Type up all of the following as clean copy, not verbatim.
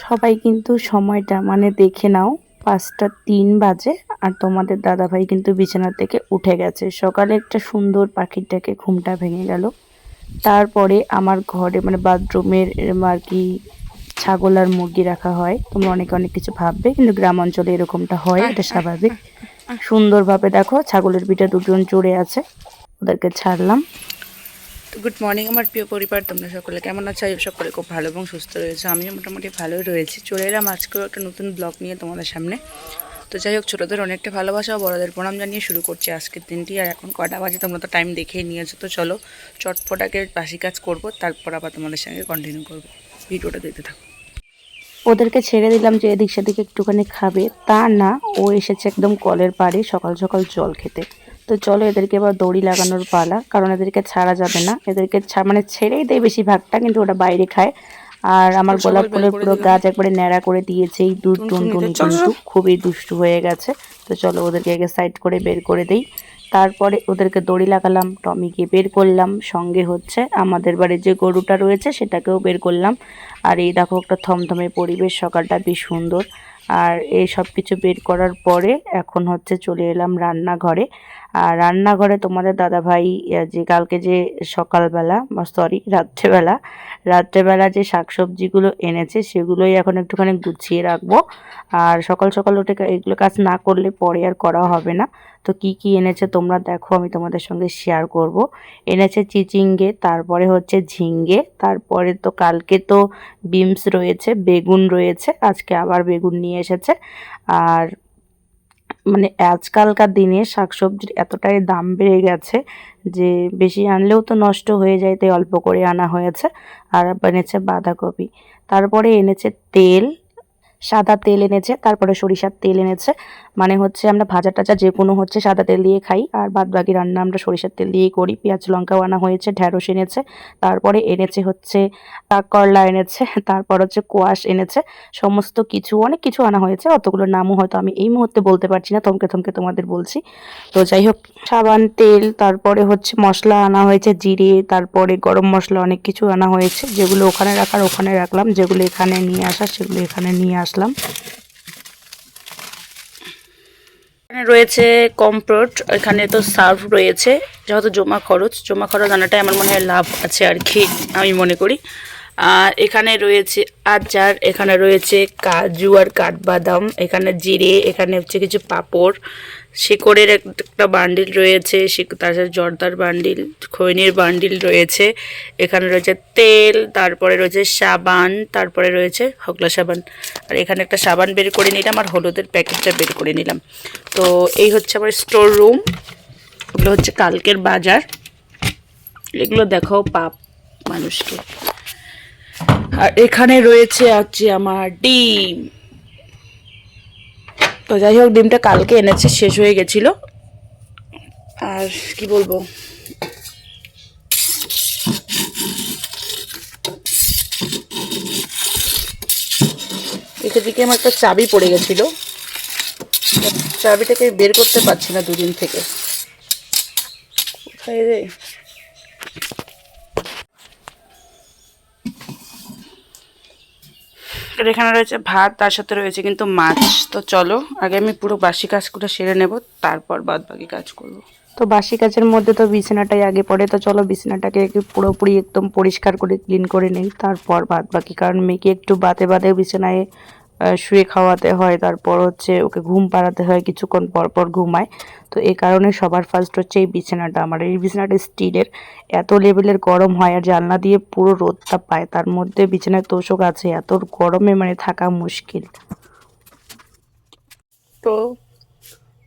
সবাই কিন্তু সময়টা মানে দেখে নাও 5টা 3 বাজে। আর তোমাদের দাদাভাই কিন্তু বিছানা থেকে উঠে গেছে। সকালে একটা সুন্দর পাখির ডাকে ঘুমটা ভেঙে গেল। তারপরে আমার ঘরে মানে বাথরুমের আর কি ছাগল আর মুরগি রাখা হয়। তোমরা অনেকে অনেক কিছু ভাববে, কিন্তু গ্রাম অঞ্চলে এরকমটা হয়, এটা স্বাভাবিক। সুন্দরভাবে দেখো ছাগলের পিঠে দুজন চড়ে আছে, ওদেরকে ছাড়লাম। তো গুড মর্নিং আমার প্রিয় পরিবার, তোমরা সকলে কেমন আছো? সকলে খুব ভালো এবং সুস্থ রয়েছে, আমিও মোটামুটি ভালোই রয়েছি। চলে এলাম আজকেও একটা নতুন ব্লগ নিয়ে তোমাদের সামনে। তো যাই হোক, ছোটোদের অনেকটা ভালোবাসা ও বড়োদের প্রণাম জানিয়ে শুরু করছি আজকের দিনটি। আর এখন কটা বাজে তোমরা তো টাইম দেখেই নিয়েছো। তো চলো চটপটাকে বাসি কাজ করব, তারপর আবার তোমাদের সঙ্গে কন্টিনিউ করবো। ভিডিওটা দেখতে থাকো। ওদেরকে ছেড়ে দিলাম যে এদিক সেদিক একটুখানি খাবে, তা না, ও এসেছে একদম কলের পাড়ে সকাল সকাল জল খেতে। তো চলো এদেরকে এবার দড়ি লাগানোর পালা, কারণ এদেরকে ছাড়া যাবে না। এদেরকে মানে ছেড়েই দেয় বেশিরভাগটা, কিন্তু ওটা বাইরে খায়। আর আমার গোলাপ ফুলের পুরো গাছ একবারে ন্যাড়া করে দিয়েছে এই দুধ টুনটুনি, কিন্তু খুবই দুষ্টু হয়ে গেছে। তো চলো ওদেরকে আগে সাইড করে বের করে দেই, তারপরে ওদেরকে দড়ি লাগালাম, টমিকে বের করলাম, সঙ্গে হচ্ছে আমাদের বাড়ির যে গরুটা রয়েছে সেটাকেও বের করলাম। আর এই দেখো একটা থমথমে পরিবেশ, সকালটা বেশ সুন্দর। আর এই সব কিছু বের করার পরে এখন হচ্ছে চলে এলাম রান্নাঘরে। আর রান্নাঘরে তোমাদের দাদাভাই যে কালকে যে সকালবেলা সরি রাত্রেবেলা যে শাকসবজিগুলো এনেছে সেগুলোই এখন একটুখানি গুছিয়ে রাখবো। আর সকাল সকাল উঠে এগুলো কাজ না করলে পরে আর করা হবে না। তো কি কি এনেছে তোমরা দেখো, আমি তোমাদের সঙ্গে শেয়ার করব। এনেছে চিচিঙ্গে, তারপরে হচ্ছে ঝিঙ্গে, তারপরে তো কালকে তো বিমস রয়েছে, বেগুন রয়েছে, আজকে আবার বেগুন নিয়ে এসেছে। আর মানে আজকালকার দিনে শাকসবজির এতটাই দাম বেড়ে গেছে যে বেশি আনলেও তো নষ্ট হয়ে যায়, তাই অল্প করে আনা হয়েছে। আর এনেছে বাঁধাকপি, তারপরে এনেছে তেল, সাদা তেল এনেছে, তারপরে সরিষার তেল এনেছে। মানে হচ্ছে আমরা ভাজা টাজা যে কোনো হচ্ছে সাদা তেল দিয়ে খাই, আর বাদ বাকি রান্না আমরা সরিষার তেল দিয়েই করি। পেঁয়াজ লঙ্কাও আনা হয়েছে, ঢ্যাঁড়স এনেছে, তারপরে এনেছে হচ্ছে কাঁকরলা এনেছে, তারপর হচ্ছে কোয়াশ এনেছে। সমস্ত কিছু অনেক কিছু আনা হয়েছে, অতগুলো নামও হয়তো আমি এই মুহূর্তে বলতে পারছি না, থমকে থমকে তোমাদের বলছি। তো যাই হোক, সাবান, তেল, তারপরে হচ্ছে মশলা আনা হয়েছে, জিরে, তারপরে গরম মশলা, অনেক কিছু আনা হয়েছে। যেগুলো ওখানে রাখার ওখানে রাখলাম, যেগুলো এখানে নিয়ে আসার সেগুলো এখানে নিয়ে আসলাম। এখানে রয়েছে কমপ্রট, এখানে তো সার্ভ রয়েছে, যেহেতু জমা খরচ আনাটাই আমার মনে হয় লাভ আছে আর কি, আমি মনে করি। আর এখানে রয়েছে আচার, এখানে রয়েছে কাজু আর কাঠবাদাম, এখানে জিরে, এখানে হচ্ছে কিছু পাঁপড়, শিকড়ের একটা বান্ডিল রয়েছে, তাছাড়া জর্দার বান্ডিল, খৈনির বান্ডিল রয়েছে, এখানে রয়েছে তেল, তারপরে রয়েছে সাবান, তারপরে রয়েছে হগলা সাবান। আর এখানে একটা সাবান বের করে নিলাম, আর হলুদের প্যাকেটটা বের করে নিলাম। তো এই হচ্ছে আমার স্টোর রুম, এগুলো হচ্ছে কালকের বাজার। এগুলো দেখাও পাপ মানুষকে। আর এখানে রয়েছে হচ্ছে আমার ডিম। তো যাই হোক, ডিমটা কালকে এনেছে, শেষ হয়ে গেছিলো। আর কি বলবো, এদিকে আমার একটা চাবি পড়ে গেছিলো, চাবিটাকে বের করতে পারছি না দুদিন থেকে, কোথায় রে। এখানে রয়েছে ভাত, তার সাথে রয়েছে কিন্তু মাছ। তো চলো আগে আমি পুরো বাসি কাজগুলো সেরে নেব, তারপর বাদ বাকি কাজ করবো। তো বাসি কাজের মধ্যে তো বিছানাটাই আগে পড়ে। তো চলো বিছানাটাকে একটু পুরোপুরি একদম পরিষ্কার করে ক্লিন করে নেই, তারপর বাদ বাকি। কারণ মেয়েকে একটু বাদে বাদে বিছানায় শুয়ে খাওয়াতে হয়, তারপর হচ্ছে ওকে ঘুম পাড়াতে হয়, কিছুক্ষণ পর পর ঘুমায়। তো এই কারণে সবার ফার্স্ট হচ্ছে এই বিছানাটা। আমার এই বিছানাটা স্টিলের, এত লেভেলের গরম হয়, আর জানলা দিয়ে পুরো রোদটা পায়, তার মধ্যে বিছানায় তোষক আছে, এত গরমে মানে থাকা মুশকিল। তো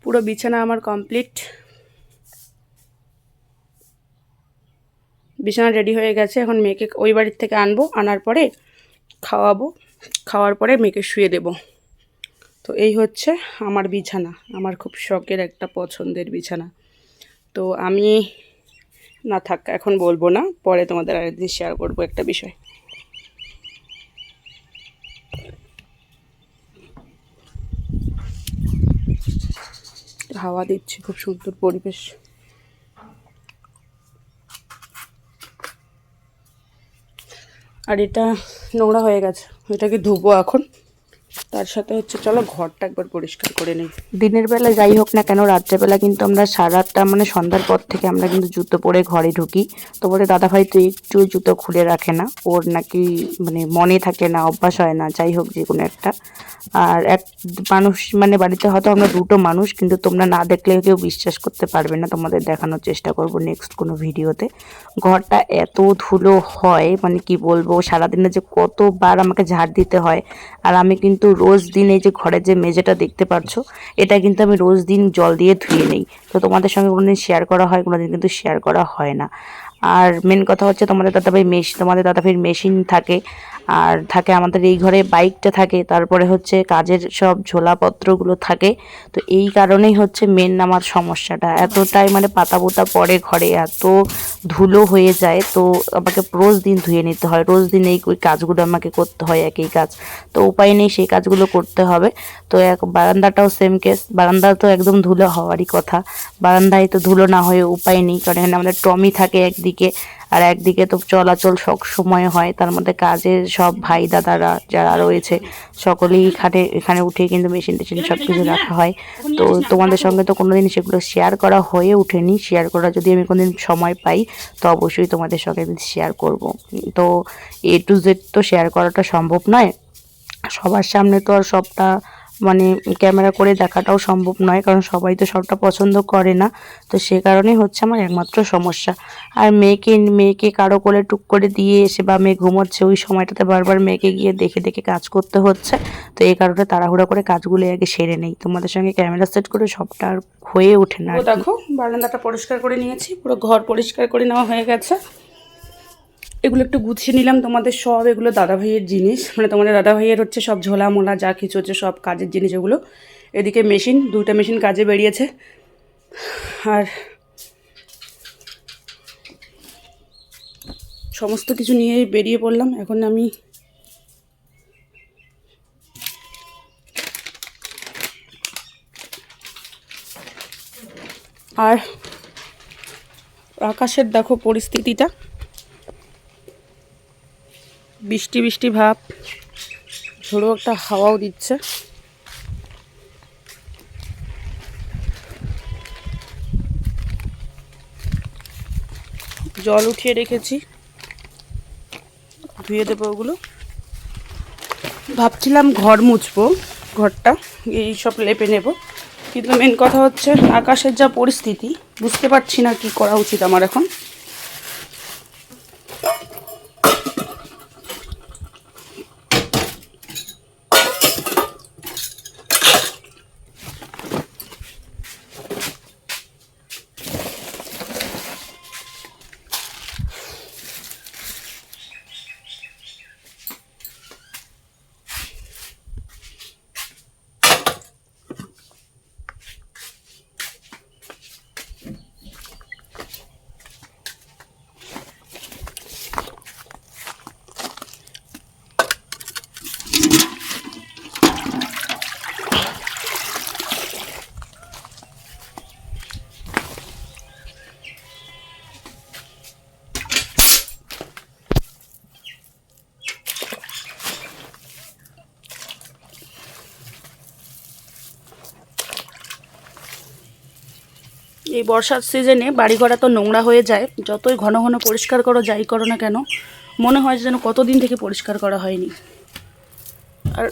পুরো বিছানা আমার কমপ্লিট, বিছানা রেডি হয়ে গেছে। এখন মেয়েকে ওই বাড়ির থেকে আনবো, আনার পরে খাওয়াবো, খাওয়ার পরে মেয়েকে শুয়ে দেব। তো এই হচ্ছে আমার বিছানা, আমার খুব শখের একটা পছন্দের বিছানা। তো আমি না থাক, এখন বলবো না, পরে তোমাদের আরেকদিন শেয়ার করবো একটা বিষয়। হাওয়া দিচ্ছে, খুব সুন্দর পরিবেশ। আর এটা নোংরা হয়ে গেছে, এটাকে ধুবো এখন। তার সাথে হচ্ছে চলো ঘরটা একবার পরিষ্কার করে নিই। দিনের বেলা যাই হোক না কেন, রাত্রেবেলা কিন্তু আমরা সারাটা মানে সন্ধ্যার পর থেকে আমরা কিন্তু জুতো পরে ঘরে ঢুকি। তো বলে দাদাভাই তো একটু জুতো খুলে রাখে না, ওর নাকি মানে মনে থাকে না, অভ্যাস হয় না, যাই হোক যে কোনো একটা। আর এক মানুষ মানে বাড়িতে হয়তো আমরা দুটো মানুষ, কিন্তু তোমরা না দেখলে কেউ বিশ্বাস করতে পারবে না, তোমাদের দেখানোর চেষ্টা করব নেক্সট কোনো ভিডিওতে। ঘরটা এত ধুলো হয় মানে কি বলবো, সারাদিনে যে কতবার আমাকে ঝাড় দিতে হয়। আর আমি কিন্তু রোজ দিন এই যে ঘরের যে মেঝেটা দেখতে পাচ্ছ, এটা কিন্তু আমি রোজ দিন জল দিয়ে ধুয়ে নিই। তো তোমাদের সঙ্গে কোনোদিন শেয়ার করা হয়, কোনোদিন কিন্তু শেয়ার করা হয় না। আর মেন কথা হচ্ছে তোমাদের দাদাভাইয়ের মেশিন থাকে, আর থাকে আমাদের এই ঘরে বাইকটা থাকে, তারপরে হচ্ছে কাজের সব ঝোলাপত্রগুলো থাকে। তো এই কারণেই হচ্ছে মেন আমার সমস্যাটা, এতটাই মানে পাতা পোতা পড়ে ঘরে, এত ধুলো হয়ে যায়। তো আমাকে রোজ দিন ধুয়ে নিতে হয়, রোজ দিন এই কাজগুলো আমাকে করতে হয়, একই কাজ। তো উপায় নেই, সেই কাজগুলো করতে হবে। তো এক বারান্দাটাও সেম কেস, বারান্দা তো একদম ধুলো হওয়ারই কথা, বারান্দায় তো ধুলো না হয়ে উপায় নেই, কারণ এখানে আমাদের টমি থাকে একদিকে, আর একদিকে তো চলাচল সব সময় হয়। তার মধ্যে কাজের সব ভাই দাদারা যারা রয়েছে সকলেই এখানে উঠে কিন্তু মেশিন টেশিন সব কিছু রাখা হয়। তো তোমাদের সঙ্গে তো কোনোদিন সেগুলো শেয়ার করা হয়ে ওঠেনি, শেয়ার করা যদি আমি কোনোদিন সময় পাই তো অবশ্যই তোমাদের সঙ্গে আমি শেয়ার করব। তো A to Z তো শেয়ার করাটা সম্ভব নয়, সবার সামনে তো আর সবটা মানে ক্যামেরা করে দেখাটাও সম্ভব নয়, কারণ সবাই তো সবটা পছন্দ করে না। তো সে কারণেই হচ্ছে আমার একমাত্র সমস্যা। আর মেয়েকে কারো কোলে টুক করে দিয়ে এসে, বা মেয়ে ঘুমোচ্ছে ওই সময়টাতে বারবার মেয়েকে গিয়ে দেখে দেখে কাজ করতে হচ্ছে। তো এই কারণে তাড়াহুড়া করে কাজগুলো আগে সেরে নেই, তোমাদের সঙ্গে ক্যামেরা সেট করে সবটা আর হয়ে ওঠে না। দেখো বারান্দাটা পরিষ্কার করে নিয়েছি, পুরো ঘর পরিষ্কার করে নেওয়া হয়ে গেছে। এগুলো একটু গুছিয়ে নিলাম, তোমাদের সব এগুলো দাদাভাইয়ের জিনিস, মানে তোমাদের দাদাভাইয়ের হচ্ছে সব ঝোলা মোলা যা কিছু হচ্ছে সব কাজের জিনিস এগুলো। এদিকে মেশিন, দুইটা মেশিন কাজে বেরিয়েছে। আর সমস্ত কিছু নিয়ে বেরিয়ে পড়লাম। এখন আমি আর আকাশের দেখো পরিস্থিতিটা, বৃষ্টি বৃষ্টি ভাব, ঝোড়ো একটা হাওয়াও দিচ্ছে। জল উঠিয়ে রেখেছি, ধুয়ে দেবো ওগুলো। ভাবছিলাম ঘর মুছবো, ঘরটা এই সব লেপে নেব, কিন্তু মেন কথা হচ্ছে আকাশের যা পরিস্থিতি, বুঝতে পারছি না কি করা উচিত আমার এখন। এই বর্ষার সিজনে বাড়িঘর তো নোংরা হয়ে যায়, যতই ঘন ঘন পরিষ্কার করো যাই করো না কেন, মনে হয় যেন কতদিন থেকে পরিষ্কার করা হয়নি। আর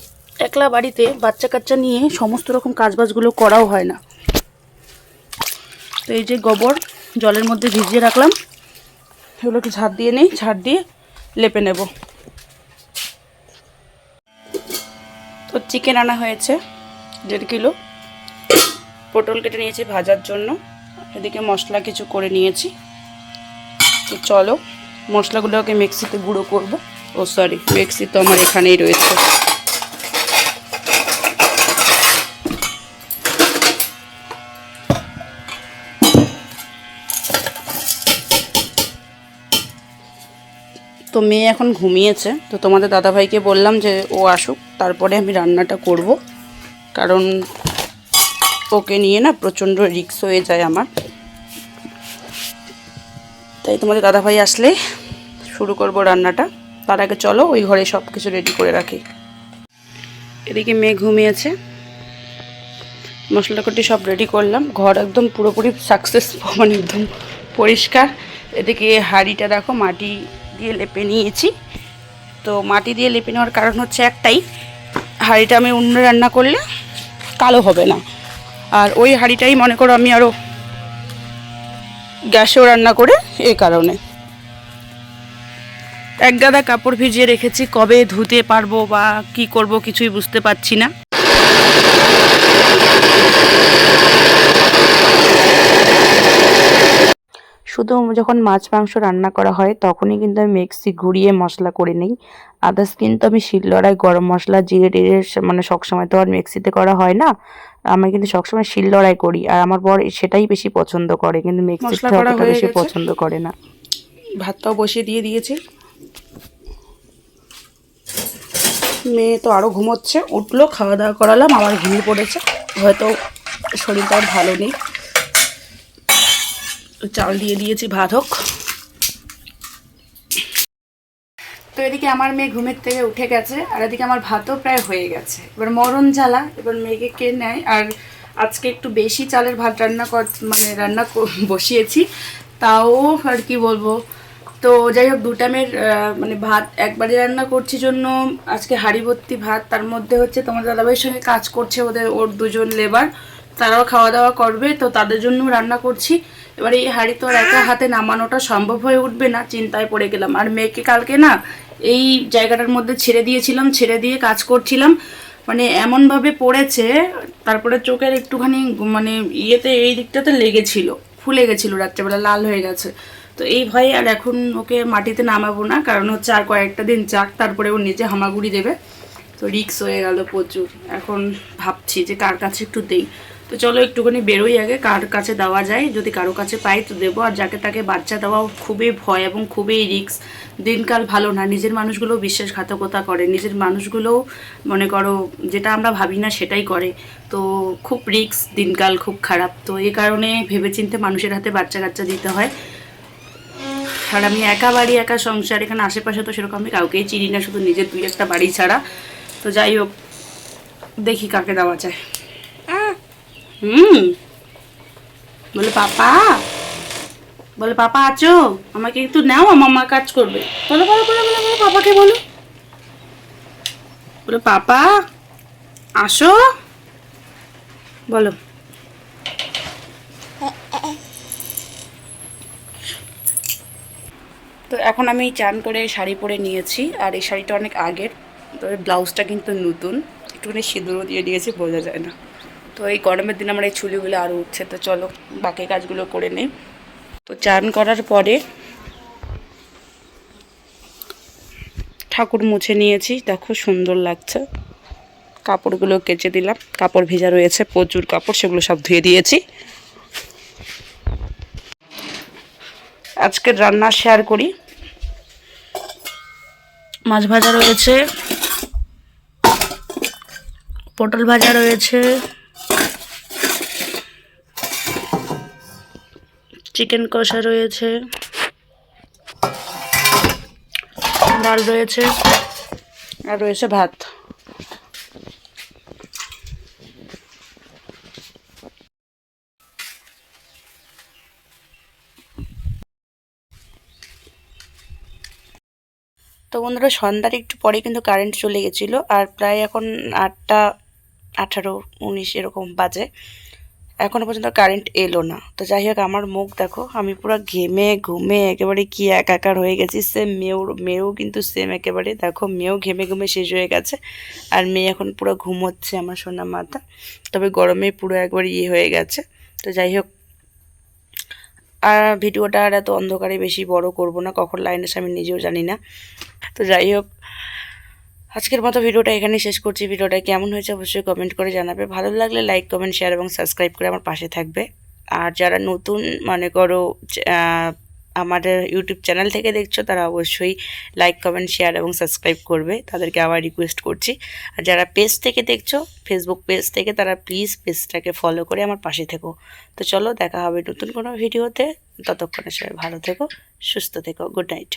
একলা বাড়িতে বাচ্চা কাচ্চা নিয়ে সমস্ত রকম কাজবাজগুলো করাও হয় না। তো এই যে গোবর জলের মধ্যে ভিজিয়ে রাখলাম, এগুলোকে ঝাড় দিয়ে নেই, ঝাড় দিয়ে লেপে নেব। তো চিকেন আনা হয়েছে 1.5 কিলো, পটল কেটে নিয়েছি ভাজার জন্য, এদিকে মশলা কিছু করে নিয়েছি। তো চলো মশলাগুলোকে মিক্সিতে গুঁড়ো করব। ও সরি, মিক্সি তো আমার এখানেই রয়েছে। তো মেয়ে এখন ঘুমিয়েছে, তো তোমাদের দাদাভাইকে বললাম যে ও আসুক, তারপরে আমি রান্নাটা করব, কারণ ওকে নিয়ে না প্রচণ্ড রিস্ক হয়ে যায় আমার। তাই তোমাদের দাদাভাই আসলে শুরু করব রান্নাটা। তার আগে চলো ওই ঘরে সব কিছু রেডি করে রাখি। এদিকে মেয়ে ঘুমিয়েছে, মশলা কটি সব রেডি করলাম, ঘর একদম পুরোপুরি সাকসেস, মানে একদম পরিষ্কার। এদিকে হাঁড়িটা দেখো মাটি দিয়ে লেপে নিয়েছি। তো মাটি দিয়ে লেপে নেওয়ার কারণ হচ্ছে একটাই, হাঁড়িটা আমি উনুনে রান্না করলে কালো হবে না। আর ওই হাঁড়িটাই মনে করো আমি আরও গ্যাসেও রান্না করে, এই কারণে। এক গাদা কাপড় ভিজিয়ে রেখেছি, কবে ধুতে পারবো বা কি করব কিছুই বুঝতে পারছি না। শুধু যখন মাছ মাংস রান্না করা হয় তখনই কিন্তু আমি মিক্সি ঘুরিয়ে মশলা করে নিই। আদার্স কিন্তু আমি শিলনোড়ায় গরম মশলা জিরে টিরে মানে সবসময় তো আর মিক্সিতে করা হয় না, আমি কিন্তু সবসময় শিলনোড়ায় করি। আর আমার বর সেটাই বেশি পছন্দ করে, কিন্তু মিক্সিতে অতটা বেশি পছন্দ করে না। ভাতটাও বসিয়ে দিয়েছি। মেয়ে তো আরও ঘুমোচ্ছে, উঠলো, খাওয়া দাওয়া করালাম, আবার ঘুমিয়ে পড়েছে, হয়তো শরীরটা আর ভালো নেই। চাল দিয়ে দিয়েছি, ভাত হোক। তো এদিকে আমার মেয়ে ঘুমের থেকে উঠে গেছে, আর এদিকে আমার ভাতও প্রায় হয়ে গেছে। এবার মরণ জ্বালা, এবার মেয়েকে কে নেয়। আর আজকে একটু বেশি চালের ভাত রান্না বসিয়েছি, তাও আর কি বলবো। তো যাই হোক, 2 টাইমের মানে ভাত একবারে রান্না করছি জন্য আজকে হাঁড়ি ভর্তি ভাত। তার মধ্যে হচ্ছে তোমার দাদাভাইয়ের সঙ্গে কাজ করছে, ওর 2 জন লেবার, তারাও খাওয়া দাওয়া করবে, তো তাদের জন্য রান্না করছি। এবার এই হাঁড়ি তো আর একা হাতে নামানোটা সম্ভব হয়ে উঠবে না, চিন্তায় পড়ে গেলাম। আর মেয়েকে কালকে না এই জায়গাটার মধ্যে ছেড়ে দিয়েছিলাম, ছেড়ে দিয়ে কাজ করছিলাম, মানে এমনভাবে পড়েছে, তারপরে চোখের একটুখানি মানে ইয়েতে এই দিকটাতে লেগেছিল, ফুলে গেছিলো, রাত্রেবেলা লাল হয়ে গেছে। তো এই ভয়ে আর এখন ওকে মাটিতে নামাবো না, কারণ হচ্ছে আর কয়েকটা দিন যাক, তারপরে ও নিজে হামাগুড়ি দেবে, তো রিক্স হয়ে গেল প্রচুর। এখন ভাবছি যে কার কাছে একটু দেই। তো চলো একটুখানি বেরোই আগে, কার কাছে দেওয়া যায়, যদি কারো কাছে পাই তো দেবো। আর যাকে তাকে বাচ্চা দেওয়াও খুবই ভয় এবং খুবই রিক্স। দিনকাল ভালো না, নিজের মানুষগুলো বিশ্বাসঘাতকতা করে, নিজের মানুষগুলোও মনে করো যেটা আমরা ভাবি না সেটাই করে। তো খুব রিক্স, দিনকাল খুব খারাপ। তো এই কারণে ভেবেচিন্তে মানুষের হাতে বাচ্চা কাচ্চা দিতে হয়। আর আমি একা বাড়ি, একা সংসার, এখানে আশেপাশে তো সেরকম আমি কাউকেই চিনি না, শুধু নিজের 2-1টা বাড়ি ছাড়া। তো যাই হোক, দেখি কাকে দেওয়া যায়। বলে পাপা, বলে পাপা আছো, আমাকে একটু নাও, মামা কাজ করবে। বলো বলো বলো বলো বলো, পাপাকে বলো, বলো পাপা আসো, বলো। তো এখন আমি চান করে শাড়ি পরে নিয়েছি, আর এই শাড়িটা অনেক আগের, তবে ব্লাউজটা কিন্তু নতুন, একটুখানি সিঁদুরও দিয়ে দিয়েছি, বোঝা যায় না। তো এই গরমের দিন আমার এই চুলিগুলো আরও উঠছে। তো চলো বাকি কাজগুলো করে নিই। তো চান করার পরে ঠাকুর মুছে নিয়েছি, দেখো সুন্দর লাগছে। কাপড়গুলো কেচে দিলাম, কাপড় ভেজা রয়েছে প্রচুর কাপড়, সেগুলো সব ধুয়ে দিয়েছি। আজকের রান্না শেয়ার করি। মাছ ভাজা রয়েছে, পটল ভাজা রয়েছে, চিকেন কষা রয়েছে, ডাল রয়েছে, আর রয়েছে ভাত। তো বন্ধুরা, সন্ধ্যার একটু পরে কিন্তু কারেন্ট চলে গেছিলো, আর প্রায় এখন 8টা 18, 19 এরকম বাজে, এখনো পর্যন্ত কারেন্ট এলো না। তো যাই হোক, আমার মুখ দেখো, আমি পুরো ঘেমে ঘুমে একেবারে কি একাকার হয়ে গেছি। সেম মেয়েও কিন্তু সেম একেবারে, দেখো মেয়েও ঘেমে ঘুমে শেষ হয়ে গেছে, আর মেয়ে এখন পুরো ঘুমোচ্ছে আমার সোনা মাথা, তবে গরমে পুরো একবার হয়ে গেছে। তো যাই হোক, আর ভিডিওটা আর এত অন্ধকারে বেশি বড় করব না, কখন লাইন আসে আমি নিজেও জানি না। তো যাই হোক, আজকের মতো ভিডিওটা এখানেই শেষ করছি। ভিডিওটা কেমন হয়েছে অবশ্যই কমেন্ট করে জানাবে, ভালো লাগলে লাইক কমেন্ট শেয়ার এবং সাবস্ক্রাইব করে আমার পাশে থাকবে। আর যারা নতুন মনে করো আমাদের ইউটিউব চ্যানেল থেকে দেখছো, তারা অবশ্যই লাইক কমেন্ট শেয়ার এবং সাবস্ক্রাইব করবে, তাদেরকে আবার রিকোয়েস্ট করছি। আর যারা পেজ থেকে দেখছো, ফেসবুক পেজ থেকে, তারা প্লিজ পেজটাকে ফলো করে আমার পাশে থেকো। তো চলো, দেখা হবে নতুন কোনো ভিডিওতে, ততক্ষণে সবাই ভালো থেকো, সুস্থ থেকো, গুড নাইট।